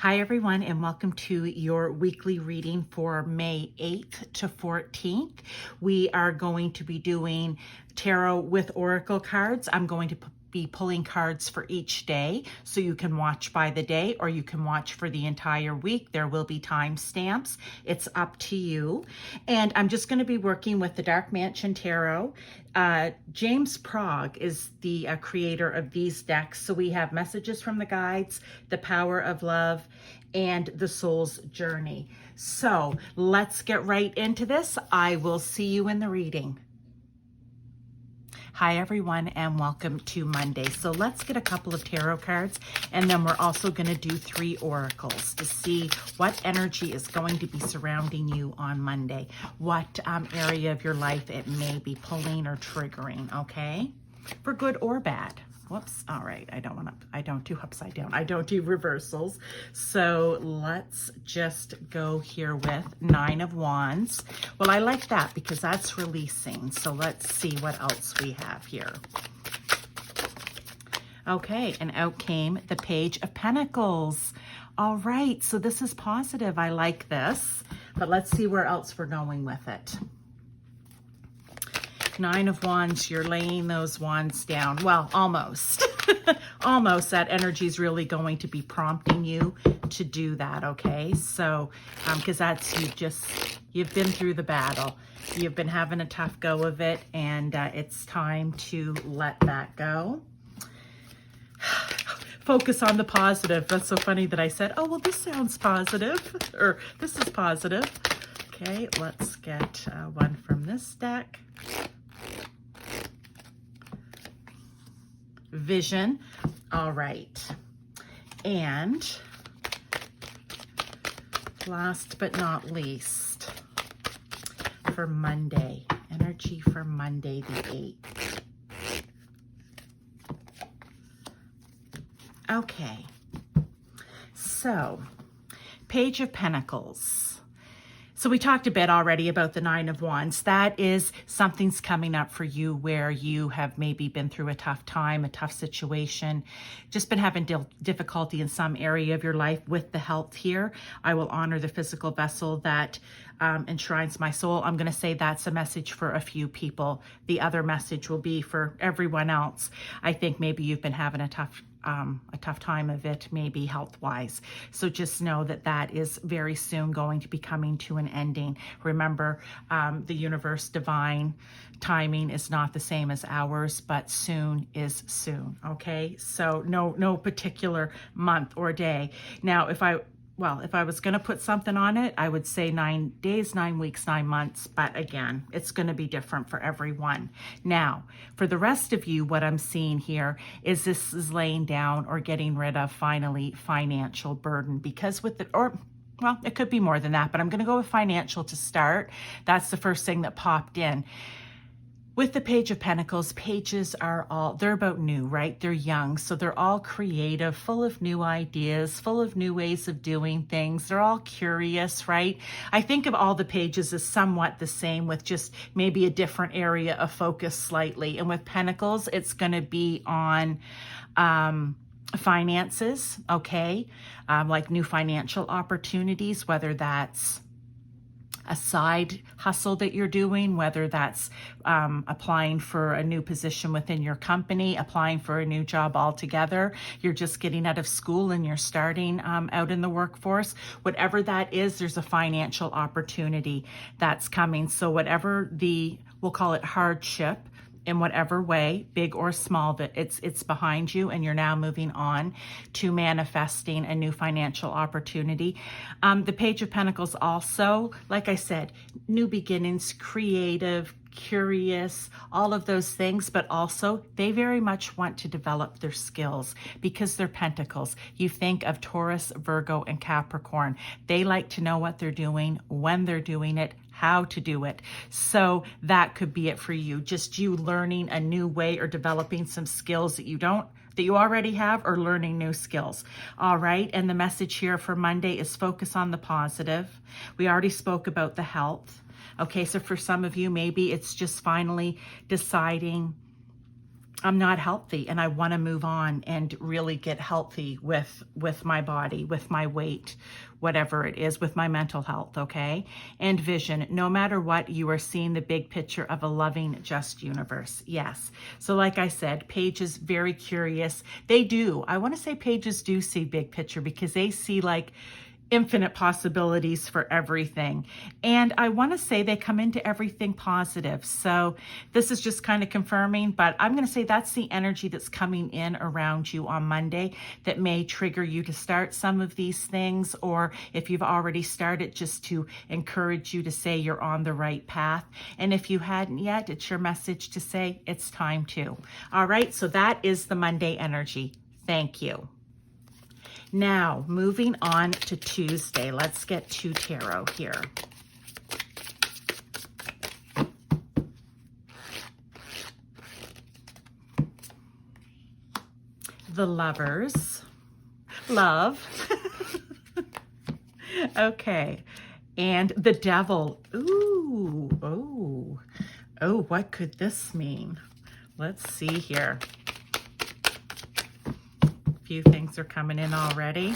Hi everyone, and welcome to your weekly reading for May 8th to 14th. We are going to be doing tarot with oracle cards. I'm going to be pulling cards for each day, so you can watch by the day or you can watch for the entire week. There will be timestamps. It's up to you. And I'm just going to be working with the Dark Mansion Tarot. James Prague is the creator of these decks. So we have messages from the guides, the power of love, and the soul's journey. So let's get right into this. I will see you in the reading. Hi everyone, and welcome to Monday. So let's get a couple of tarot cards, and then we're also going to do 3 oracles to see what energy is going to be surrounding you on Monday, what area of your life it may be pulling or triggering, okay? For good or bad. Whoops. All right. I don't do upside down. I don't do reversals. So let's just go here with 9 of Wands. Well, I like that because that's releasing. So let's see what else we have here. Okay. And out came the Page of Pentacles. All right. So this is positive. I like this, but let's see where else we're going with it. 9 of Wands, you're laying those wands down. Well, almost. Almost. That energy is really going to be prompting you to do that, okay? So, because that's, you've been through the battle. You've been having a tough go of it, and it's time to let that go. Focus on the positive. That's so funny that I said, oh, well, this sounds positive, or this is positive. Okay, let's get one from this deck. Vision. All right. And last but not least, for Monday, energy for Monday the 8th. Okay. So, Page of Pentacles. So we talked a bit already about the 9 of Wands. That is something's coming up for you where you have maybe been through a tough time, a tough situation, just been having difficulty in some area of your life with the health here. I will honor the physical vessel that enshrines my soul. I'm going to say that's a message for a few people. The other message will be for everyone else. I think maybe you've been having a tough time of it, maybe health-wise. So just know that that is very soon going to be coming to an ending. Remember, the universe, divine timing is not the same as ours, but soon is soon, okay? So no particular month or day. Now, if I was going to put something on it, I would say 9 days, 9 weeks, 9 months. But again, it's going to be different for everyone. Now, for the rest of you, what I'm seeing here is this is laying down or getting rid of, finally, financial burden. Because with well, it could be more than that, but I'm going to go with financial to start. That's the first thing that popped in. With the Page of Pentacles, pages are they're about new, right? They're young, so they're all creative, full of new ideas, full of new ways of doing things. They're all curious, right? I think of all the pages as somewhat the same with just maybe a different area of focus slightly. And with Pentacles, it's going to be on finances, okay? Like new financial opportunities, whether that's a side hustle that you're doing, whether that's applying for a new position within your company, applying for a new job altogether, you're just getting out of school and you're starting out in the workforce. Whatever that is, there's a financial opportunity that's coming. So whatever we'll call it hardship, in whatever way, big or small, that it's behind you and you're now moving on to manifesting a new financial opportunity. The Page of Pentacles also, like I said, new beginnings, creative, curious, all of those things, but also they very much want to develop their skills because they're pentacles. You think of Taurus, Virgo, and Capricorn. They like to know what they're doing, when they're doing it, how to do it. So that could be it for you. Just you learning a new way or developing some skills that you already have, or learning new skills. All right. And the message here for Monday is focus on the positive. We already spoke about the health. Okay. So for some of you, maybe it's just finally deciding I'm not healthy and I want to move on and really get healthy with my body, with my weight, whatever it is, with my mental health, okay? And vision. No matter what, you are seeing the big picture of a loving, just universe. Yes. So like I said, Paige is very curious. They do. I want to say pages do see big picture because they see like infinite possibilities for everything. And I want to say they come into everything positive. So this is just kind of confirming, but I'm going to say that's the energy that's coming in around you on Monday that may trigger you to start some of these things, or if you've already started, just to encourage you to say you're on the right path. And if you hadn't yet, it's your message to say it's time to. All right, so that is the Monday energy. Thank you. Now, moving on to Tuesday. Let's get to tarot here. The Lovers. Love. Okay. And the Devil. Ooh. Oh. Oh, what could this mean? Let's see here. Few things are coming in already.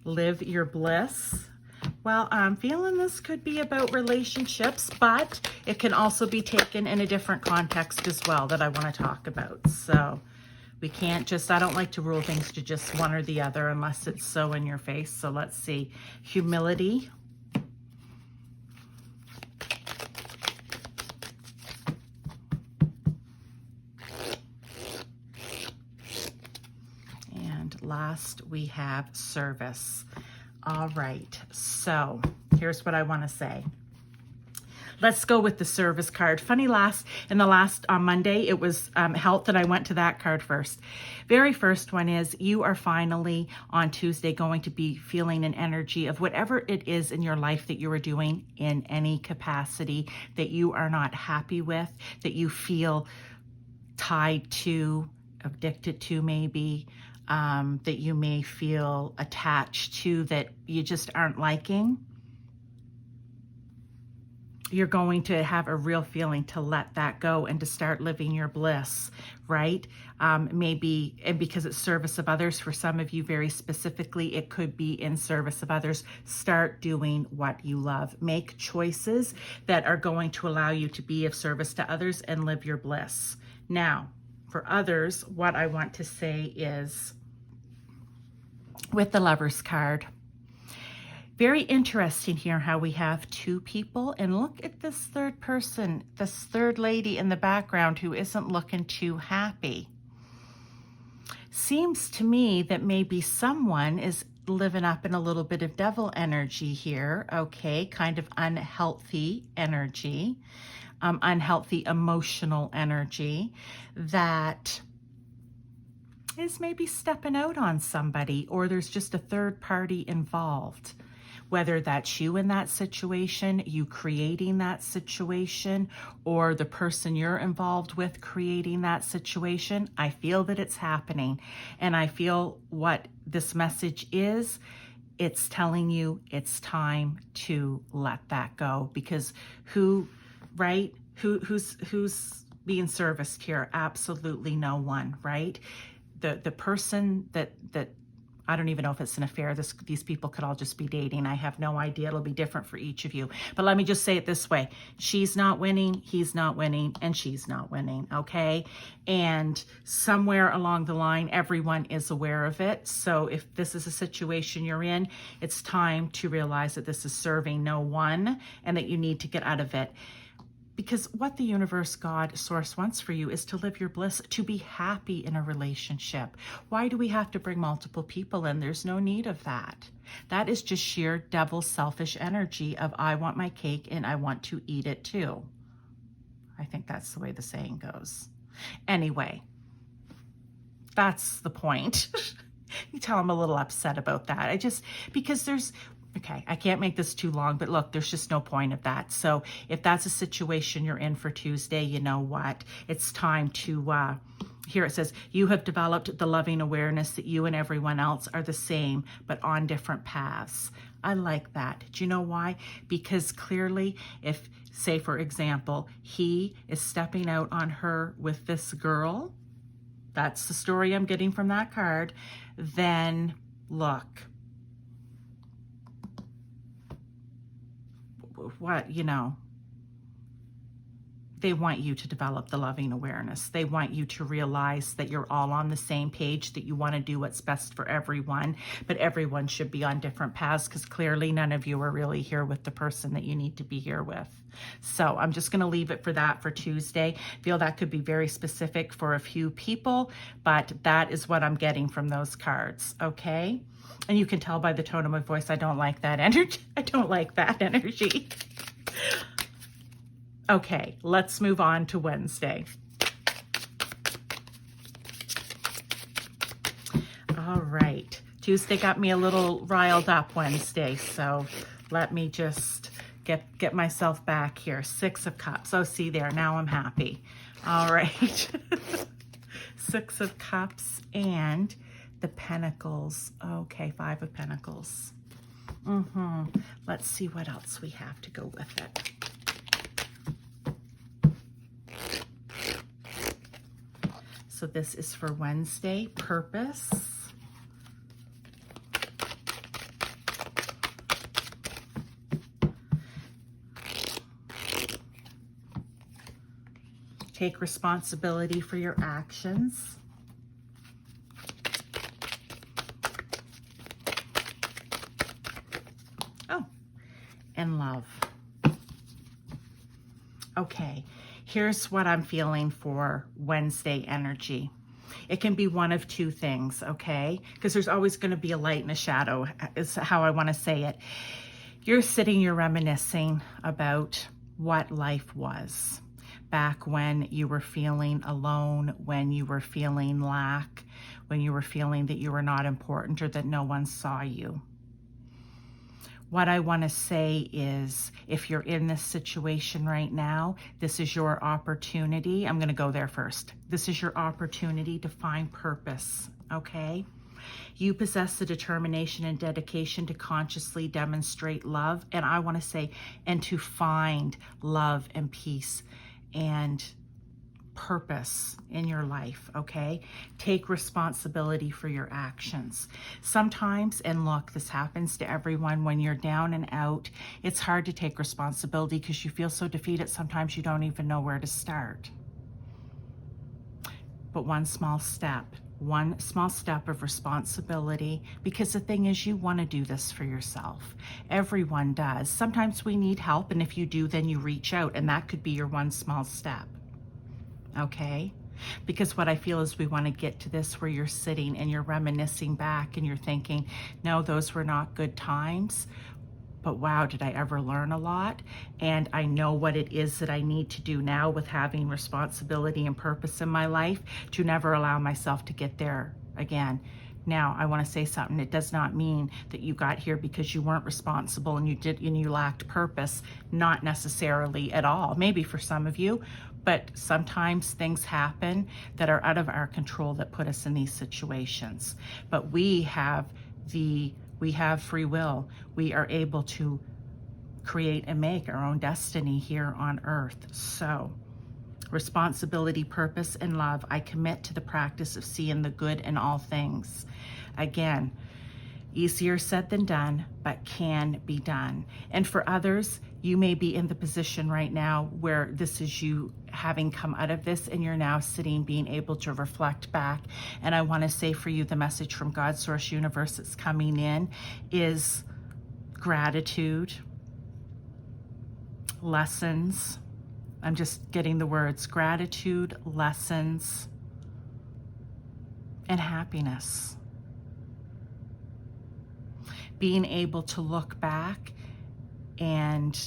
Live your bliss. Well, I'm feeling this could be about relationships, but it can also be taken in a different context as well that I want to talk about. So we can't just, I don't like to rule things to just one or the other unless it's so in your face. So let's see. Humility. Last, we have service. All right, so here's what I want to say. Let's go with the service card. Funny, in the last on Monday, it was health, and I went to that card first. Very first one is you are finally on Tuesday going to be feeling an energy of whatever it is in your life that you are doing in any capacity that you are not happy with, that you feel tied to, addicted to maybe, that you may feel attached to, that you just aren't liking. You're going to have a real feeling to let that go and to start living your bliss, right? Maybe, and because it's service of others, for some of you very specifically, it could be in service of others. Start doing what you love. Make choices that are going to allow you to be of service to others and live your bliss. Now, for others, what I want to say is, with the Lovers card, very interesting here how we have two people, and look at this third person, this third lady in the background who isn't looking too happy. Seems to me that maybe someone is living up in a little bit of devil energy here, okay, kind of unhealthy energy, unhealthy emotional energy that is maybe stepping out on somebody, or there's just a third party involved. Whether that's you in that situation, you creating that situation, or the person you're involved with creating that situation, I feel that it's happening. And I feel what this message is, it's telling you it's time to let that go. Because who's being serviced here? Absolutely no one, right? The person that I don't even know if it's an affair. These people could all just be dating. I have no idea. It'll be different for each of you. But let me just say it this way. She's not winning, he's not winning, and she's not winning, okay? And somewhere along the line, everyone is aware of it. So if this is a situation you're in, it's time to realize that this is serving no one and that you need to get out of it. Because what the universe, God, source wants for you is to live your bliss, to be happy in a relationship. Why do we have to bring multiple people in? There's no need of that. That is just sheer devil selfish energy of I want my cake and I want to eat it too. I think that's the way the saying goes. Anyway, that's the point. You tell I'm a little upset about that. Because okay, I can't make this too long, but look, there's just no point of that. So if that's a situation you're in for Tuesday, you know what? It's time to, here it says, you have developed the loving awareness that you and everyone else are the same, but on different paths. I like that. Do you know why? Because clearly, if, say for example, he is stepping out on her with this girl, that's the story I'm getting from that card, then look, what, you know, they want you to develop the loving awareness. They want you to realize that you're all on the same page, that you want to do what's best for everyone, but everyone should be on different paths because clearly none of you are really here with the person that you need to be here with. So I'm just going to leave it for that for Tuesday. I feel that could be very specific for a few people, but that is what I'm getting from those cards, okay? And you can tell by the tone of my voice, I don't like that energy. I don't like that energy. Okay, let's move on to Wednesday. All right, Tuesday got me a little riled up Wednesday, so let me just get myself back here. 6 of Cups. Oh, see there, now I'm happy. All right. 6 of Cups and the Pentacles. Okay, 5 of Pentacles. Let's see what else we have to go with it. So this is for Wednesday, purpose. Take responsibility for your actions. Oh, and love. Okay. Here's what I'm feeling for Wednesday energy. It can be one of 2 things, okay? Because there's always going to be a light and a shadow, is how I want to say it. You're sitting, you're reminiscing about what life was back when you were feeling alone, when you were feeling lack, when you were feeling that you were not important or that no one saw you. What I want to say is, if you're in this situation right now, this is your opportunity. I'm going to go there first. This is your opportunity to find purpose, okay? You possess the determination and dedication to consciously demonstrate love, and I want to say, and to find love and peace and purpose in your life, okay? Take responsibility for your actions. Sometimes, and look, this happens to everyone, when you're down and out, it's hard to take responsibility because you feel so defeated, sometimes you don't even know where to start. But one small step of responsibility, because the thing is, you want to do this for yourself. Everyone does. Sometimes we need help, and if you do, then you reach out, and that could be your one small step. Okay? Because what I feel is we want to get to this where you're sitting and you're reminiscing back and you're thinking, no, those were not good times, but wow, did I ever learn a lot? And I know what it is that I need to do now with having responsibility and purpose in my life to never allow myself to get there again. Now, I want to say something. It does not mean that you got here because you weren't responsible and you lacked purpose. Not necessarily at all. Maybe for some of you, but sometimes things happen that are out of our control that put us in these situations. But we have free will. We are able to create and make our own destiny here on earth. So, responsibility, purpose, and love. I commit to the practice of seeing the good in all things. Again, easier said than done, but can be done. And for others, you may be in the position right now where this is you having come out of this and you're now sitting, being able to reflect back. And I want to say for you, the message from God, Source, Universe that's coming in is gratitude, lessons. I'm just getting the words: gratitude, lessons, and happiness. Being able to look back and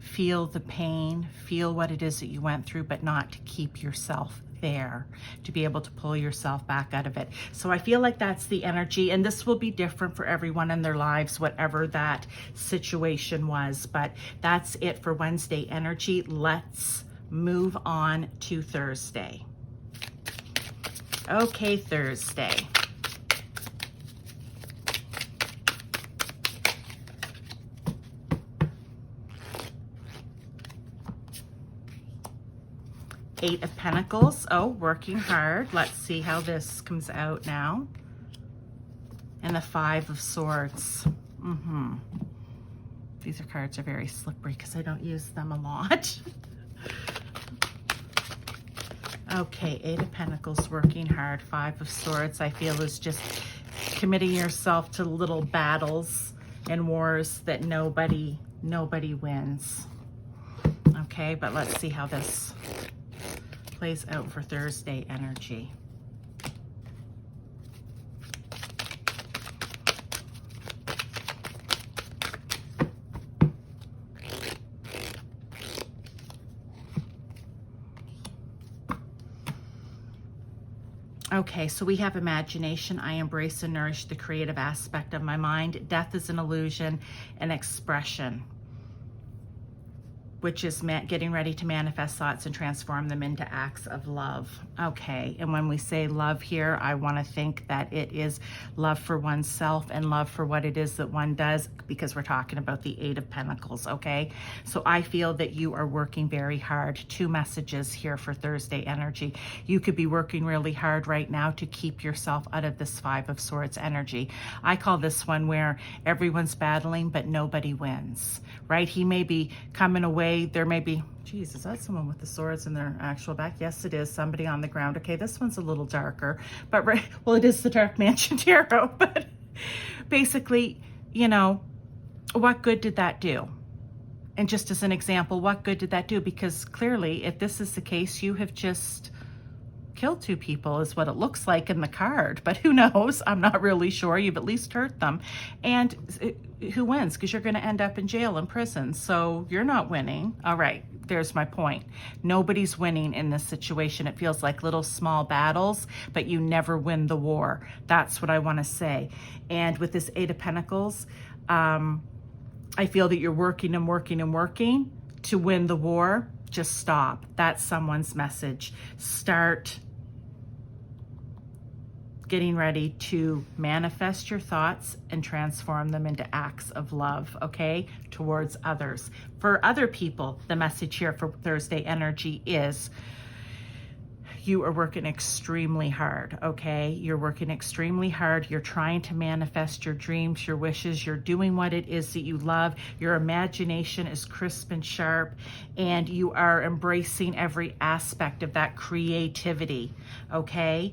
feel the pain, feel what it is that you went through, but not to keep yourself there, to be able to pull yourself back out of it. So I feel like that's the energy, and this will be different for everyone in their lives, whatever that situation was, but that's it for Wednesday energy. Let's move on to Thursday. Okay, Thursday. Eight of Pentacles. Oh, working hard. Let's see how this comes out now. And the Five of Swords. These cards are very slippery because I don't use them a lot. Okay, Eight of Pentacles, working hard. Five of Swords, I feel, is just committing yourself to little battles and wars that nobody wins. Okay, but let's see how this plays out for Thursday energy. Okay, so we have imagination. I embrace and nourish the creative aspect of my mind. Death is an illusion, an expression, which is getting ready to manifest thoughts and transform them into acts of love. Okay, and when we say love here, I want to think that it is love for oneself and love for what it is that one does, because we're talking about the Eight of Pentacles, okay? So I feel that you are working very hard. Two messages here for Thursday energy. You could be working really hard right now to keep yourself out of this Five of Swords energy. I call this one where everyone's battling, but nobody wins, right? He may be coming away. There may be, geez, is that someone with the swords in their actual back? Yes, it is. Somebody on the ground. Okay, this one's a little darker, but well, it is the Dark Mansion Tarot. But basically, you know, what good did that do? And just as an example, what good did that do? Because clearly, if this is the case, you have just killed two people is what it looks like in the card, but who knows? I'm not really sure. You've at least hurt them. And who wins? Because you're going to end up in jail, in prison. So you're not winning. All right, there's my point. Nobody's winning in this situation. It feels like little small battles, but you never win the war. That's what I want to say. And with this Eight of Pentacles, I feel that you're working and working and working to win the war. Just stop. That's someone's message. Start getting ready to manifest your thoughts and transform them into acts of love, okay, towards others. For other people, the message here for Thursday energy is you are working extremely hard, okay? You're working extremely hard. You're trying to manifest your dreams, your wishes. You're doing what it is that you love. Your imagination is crisp and sharp, and you are embracing every aspect of that creativity, okay?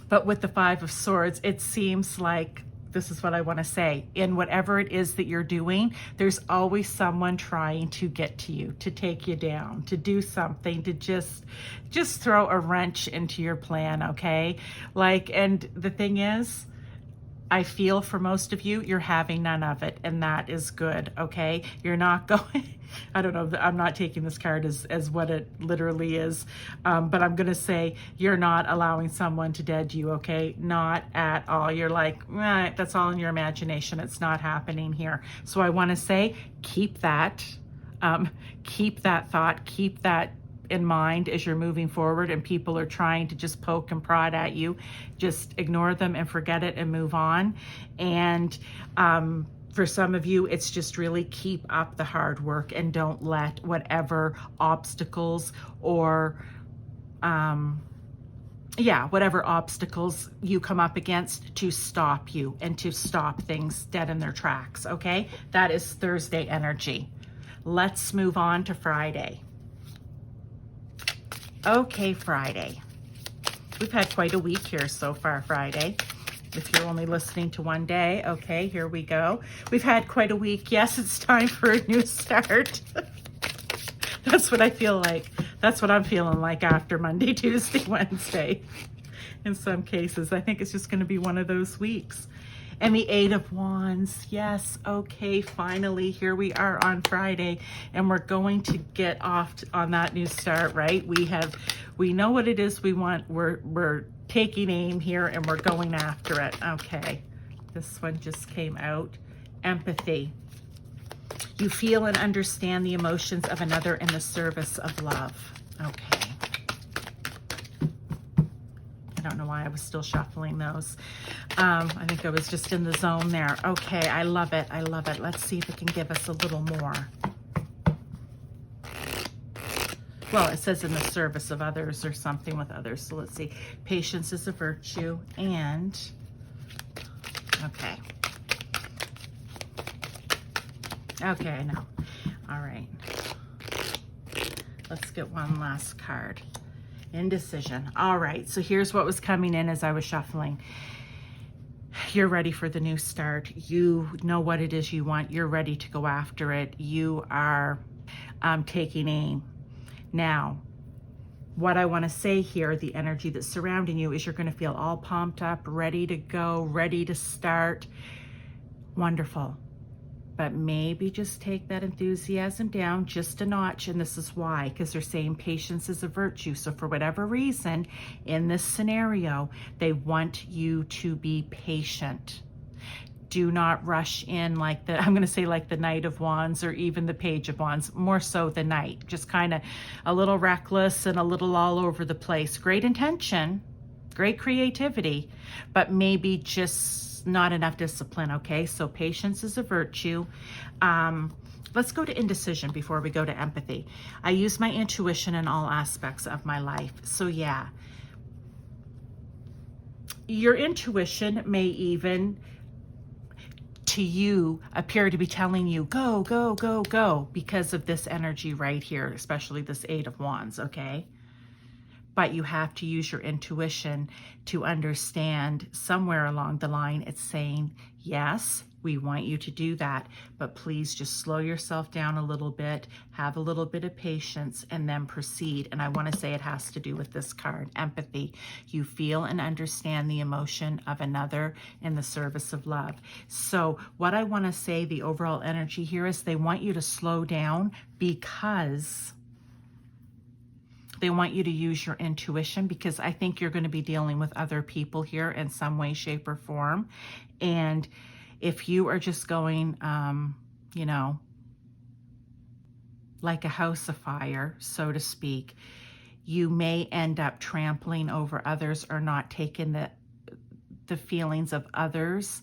But with the Five of Swords, it seems like, this is what I want to say, in whatever it is that you're doing, there's always someone trying to get to you, to take you down, to do something, to just throw a wrench into your plan, okay? Like, and the thing is, I feel for most of you, you're having none of it, and that is good, okay? You're not going, I don't know, I'm not taking this card as what it literally is, but I'm going to say you're not allowing someone to dead you, okay? Not at all. You're like, that's all in your imagination. It's not happening here. So I want to say, keep that thought, keep that in mind as you're moving forward and people are trying to just poke and prod at you. Just ignore them and forget it and move on. And for some of you, it's just really keep up the hard work and don't let whatever obstacles or whatever obstacles you come up against to stop you and to stop things dead in their tracks, okay? That is Thursday energy. Let's move on to Friday. Okay, Friday. We've had quite a week here so far, Friday. If you're only listening to one day, okay, here we go. We've had quite a week. Yes, it's time for a new start. That's what I feel like. That's what I'm feeling like after Monday, Tuesday, Wednesday. In some cases, I think it's just going to be one of those weeks. And the Eight of Wands, yes, okay, finally, here we are on Friday, and we're going to get off on that new start, right? We know what it is we want. We're taking aim here, and we're going after it. Okay, this one just came out. Empathy. You feel and understand the emotions of another in the service of love. Okay. I don't know why I was still shuffling those. I think I was just in the zone there. Okay, I love it. I love it. Let's see if it can give us a little more. Well, it says in the service of others or something with others. So let's see. Patience is a virtue and, okay. Okay, I know. All right. Let's get one last card. Indecision. All right. So here's what was coming in as I was shuffling. You're ready for the new start. You know what it is you want. You're ready to go after it. You are taking aim. Now, what I want to say here, the energy that's surrounding you is you're going to feel all pumped up, ready to go, ready to start. Wonderful. But maybe just take that enthusiasm down just a notch. And this is why, because they're saying patience is a virtue. So for whatever reason, in this scenario, they want you to be patient. Do not rush in like the, I'm going to say like the Knight of Wands or even the Page of Wands, more so the Knight. Just kind of a little reckless and a little all over the place. Great intention, great creativity, but maybe just not enough discipline, okay? So patience is a virtue. Let's go to indecision before we go to empathy. I use my intuition in all aspects of my life. So yeah, your intuition may even to you appear to be telling you go, go, go, go because of this energy right here, especially this Eight of Wands, okay? But you have to use your intuition to understand somewhere along the line it's saying, yes, we want you to do that, but please just slow yourself down a little bit, have a little bit of patience, and then proceed. And I want to say it has to do with this card, empathy. You feel and understand the emotion of another in the service of love. So what I want to say, the overall energy here is they want you to slow down because they want you to use your intuition, because I think you're going to be dealing with other people here in some way, shape, or form. And if you are just going, you know, like a house afire, so to speak, you may end up trampling over others or not taking the feelings of others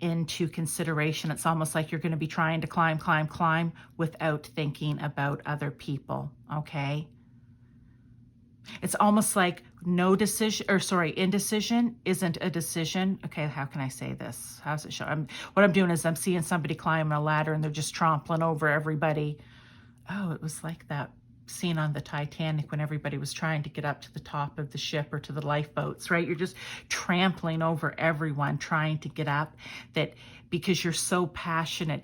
into consideration. It's almost like you're going to be trying to climb without thinking about other people, okay? It's almost like no decision, or sorry, indecision isn't a decision. Okay, how can I say this? How's it show? What I'm doing is I'm seeing somebody climbing a ladder and they're just trampling over everybody. Oh, it was like that scene on the Titanic when everybody was trying to get up to the top of the ship or to the lifeboats, right? You're just trampling over everyone trying to get up, that because you're so passionate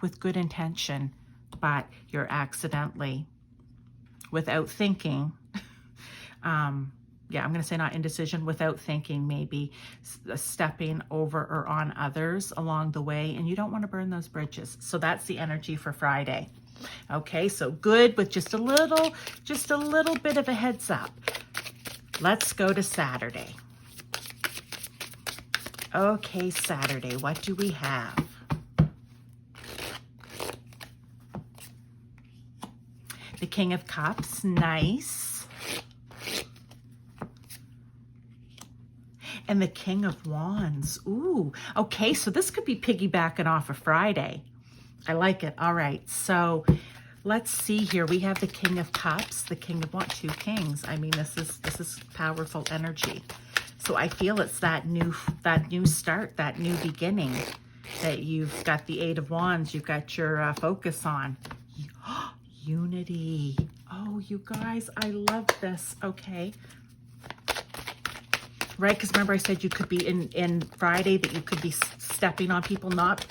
with good intention, but you're accidentally, without thinking, yeah, I'm going to say not indecision, without thinking, maybe stepping over or on others along the way, and you don't want to burn those bridges. So that's the energy for Friday. Okay, so good with just a little bit of a heads up. Let's go to Saturday. Okay, Saturday, what do we have? The King of Cups, nice. And the King of Wands. Ooh, okay, so this could be piggybacking off of Friday. I like it. All right, so let's see here. We have the King of Cups, the King of Wands, two kings. I mean, this is powerful energy. So I feel it's that new start, that new beginning, that you've got the Eight of Wands, you've got your focus on. Unity. Oh, you guys, I love this. Okay. Right, because remember I said you could be in Friday, that you could be stepping on people, not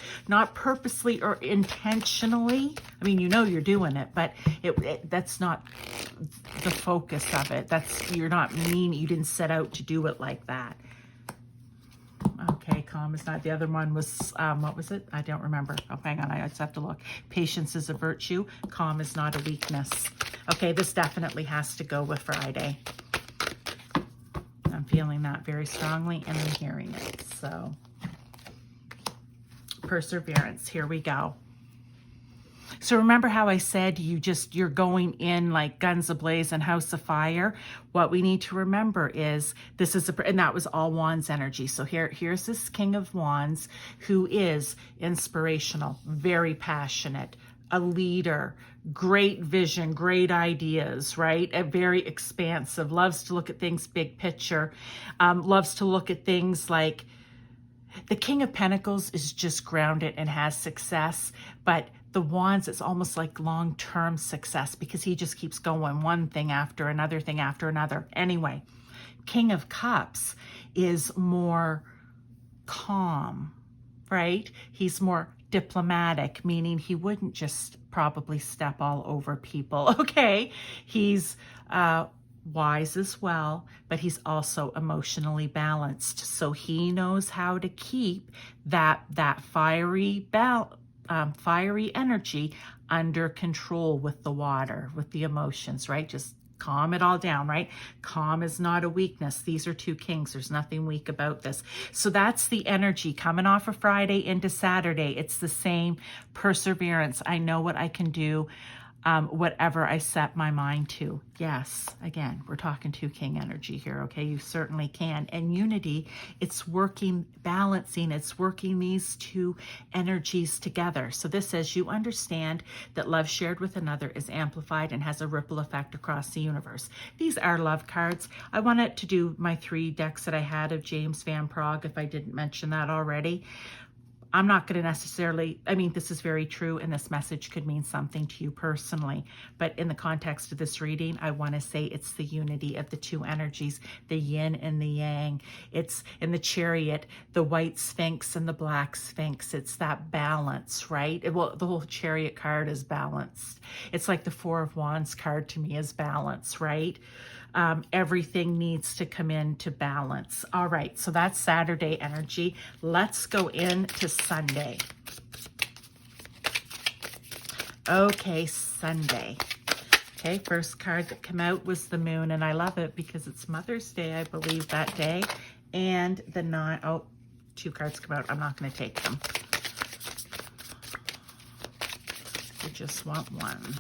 purposely or intentionally. I mean, you know you're doing it, but that's not the focus of it. You're not mean. You didn't set out to do it like that. Okay, calm is not. The other one was, what was it? I don't remember. Oh, hang on, I just have to look. Patience is a virtue. Calm is not a weakness. Okay, this definitely has to go with Friday. I'm feeling that very strongly and I'm hearing it. So perseverance, here we go. So remember how I said you're going in like guns ablaze and house afire? What we need to remember is this is and that was all Wands energy. So here's this King of Wands who is inspirational, very passionate, a leader, great vision, great ideas, right? A very expansive, loves to look at things big picture, loves to look at things like the King of Pentacles is just grounded and has success, but the Wands is almost like long-term success because he just keeps going one thing after another thing after another. Anyway, King of Cups is more calm, right? He's more diplomatic, meaning he wouldn't just probably step all over people. Okay, he's wise as well, but he's also emotionally balanced, so he knows how to keep that fiery energy under control with the water, with the emotions, right? Just calm it all down, right? Calm is not a weakness. These are two kings. There's nothing weak about this. So that's the energy coming off of Friday into Saturday. It's the same perseverance. I know what I can do, whatever I set my mind to. Yes, again, we're talking two king energy here, okay? You certainly can. And unity, it's working, balancing, it's working these two energies together. So this says you understand that love shared with another is amplified and has a ripple effect across the universe. These are love cards. I wanted to do my 3 decks that I had of James Van Praagh, if I didn't mention that already. I'm not going to necessarily, I mean, this is very true, and this message could mean something to you personally, but in the context of this reading, I want to say it's the unity of the two energies, the yin and the yang. It's in the Chariot, the white sphinx and the black sphinx. It's that balance, right? Well, the whole Chariot card is balanced. It's like the 4 of Wands card to me is balance, right? Everything needs to come into balance. All right, so that's Saturday energy. Let's go into Sunday. Okay, Sunday. Okay, first card that came out was the moon, and I love it because it's Mother's Day, I believe, that day. And the 9, oh, 2 cards come out. I'm not going to take them. You just want one.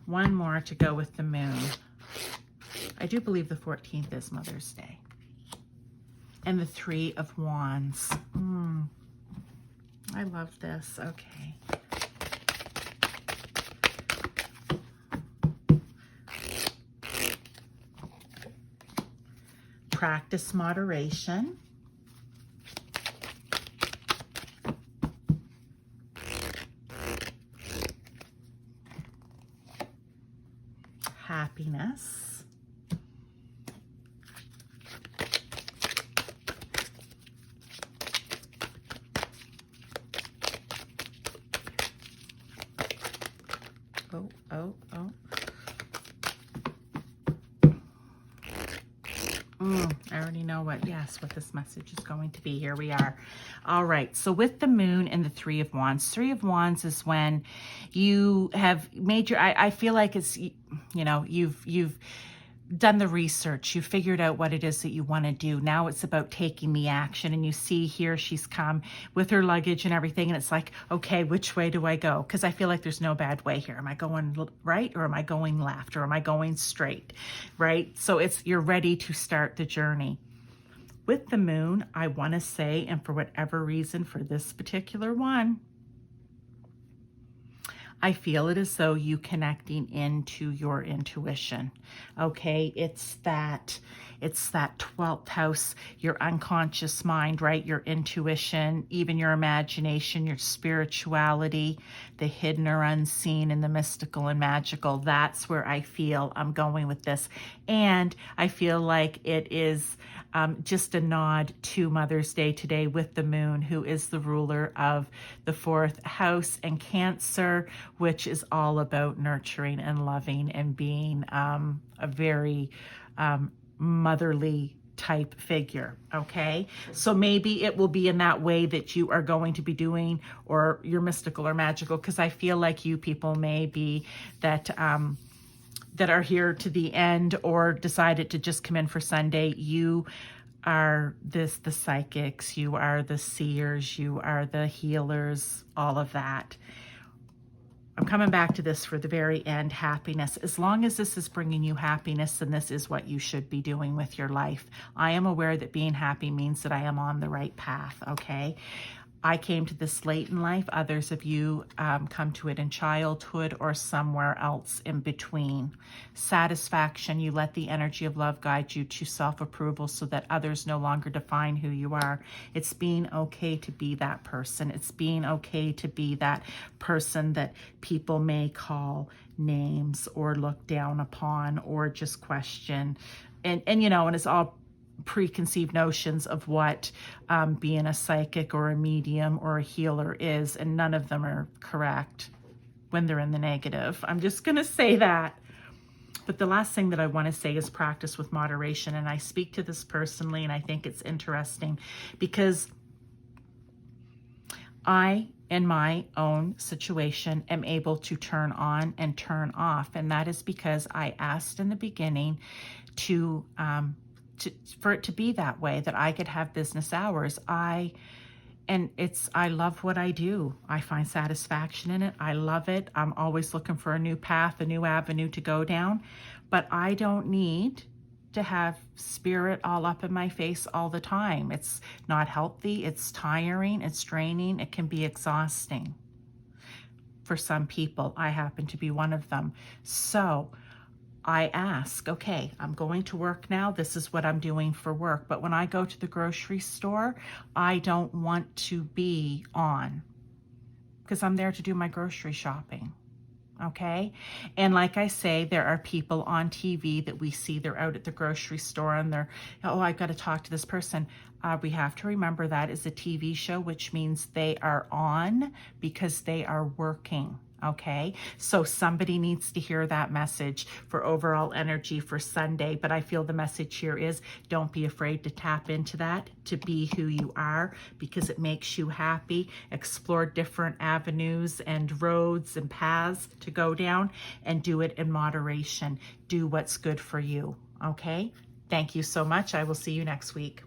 One more to go with the moon. I do believe the 14th is Mother's Day. And the 3 of Wands. I love this. Okay. Practice moderation. Happiness. I already know what this message is going to be. Here we are. All right. So with the moon and the 3 of Wands, 3 of Wands is when you have made your, I feel like it's, you know, you've done the research, you figured out what it is that you want to do. Now it's about taking the action, and you see here she's come with her luggage and everything, and it's like, okay, which way do I go? Because I feel like there's no bad way here. Am I going right, or am I going left, or am I going straight, right? So it's, you're ready to start the journey. With the moon, I want to say, and for whatever reason for this particular one, I feel it as though you connecting into your intuition. Okay, it's that 12th house, your unconscious mind, right? Your intuition, even your imagination, your spirituality, the hidden or unseen, and the mystical and magical. That's where I feel I'm going with this. And I feel like it is just a nod to Mother's Day today with the moon, who is the ruler of the 4th house and Cancer, which is all about nurturing and loving and being a very motherly type figure. Okay, so maybe it will be in that way that you are going to be doing, or you're mystical or magical, because I feel like you people may be that that are here to the end or decided to just come in for Sunday. You are the psychics, you are the seers, you are the healers, all of that. I'm coming back to this for the very end, happiness. As long as this is bringing you happiness, then this is what you should be doing with your life. I am aware that being happy means that I am on the right path, okay? I came to this late in life. Others of you come to it in childhood or somewhere else in between. Satisfaction, you let the energy of love guide you to self-approval so that others no longer define who you are. It's being okay to be that person. It's being okay to be that person that people may call names or look down upon or just question. And you know, and it's all preconceived notions of what being a psychic or a medium or a healer is, and none of them are correct when they're in the negative. I'm just going to say that. But the last thing that I want to say is practice with moderation. And I speak to this personally, and I think it's interesting because I, in my own situation, am able to turn on and turn off. And that is because I asked in the beginning for it to be that way, that I could have business hours. I love what I do. I find satisfaction in it. I love it. I'm always looking for a new path, a new avenue to go down, but I don't need to have spirit all up in my face all the time. It's not healthy. It's tiring. It's draining. It can be exhausting for some people. I happen to be one of them. So I ask, okay, I'm going to work now. This is what I'm doing for work. But when I go to the grocery store, I don't want to be on because I'm there to do my grocery shopping. Okay. And like I say, there are people on TV that we see, they're out at the grocery store and they're, oh, I've got to talk to this person. We have to remember that is a TV show, which means they are on because they are working. Okay, so somebody needs to hear that message for overall energy for Sunday. But I feel the message here is don't be afraid to tap into that, to be who you are, because it makes you happy. Explore different avenues and roads and paths to go down, and do it in moderation. Do what's good for you. Okay, thank you so much. I will see you next week.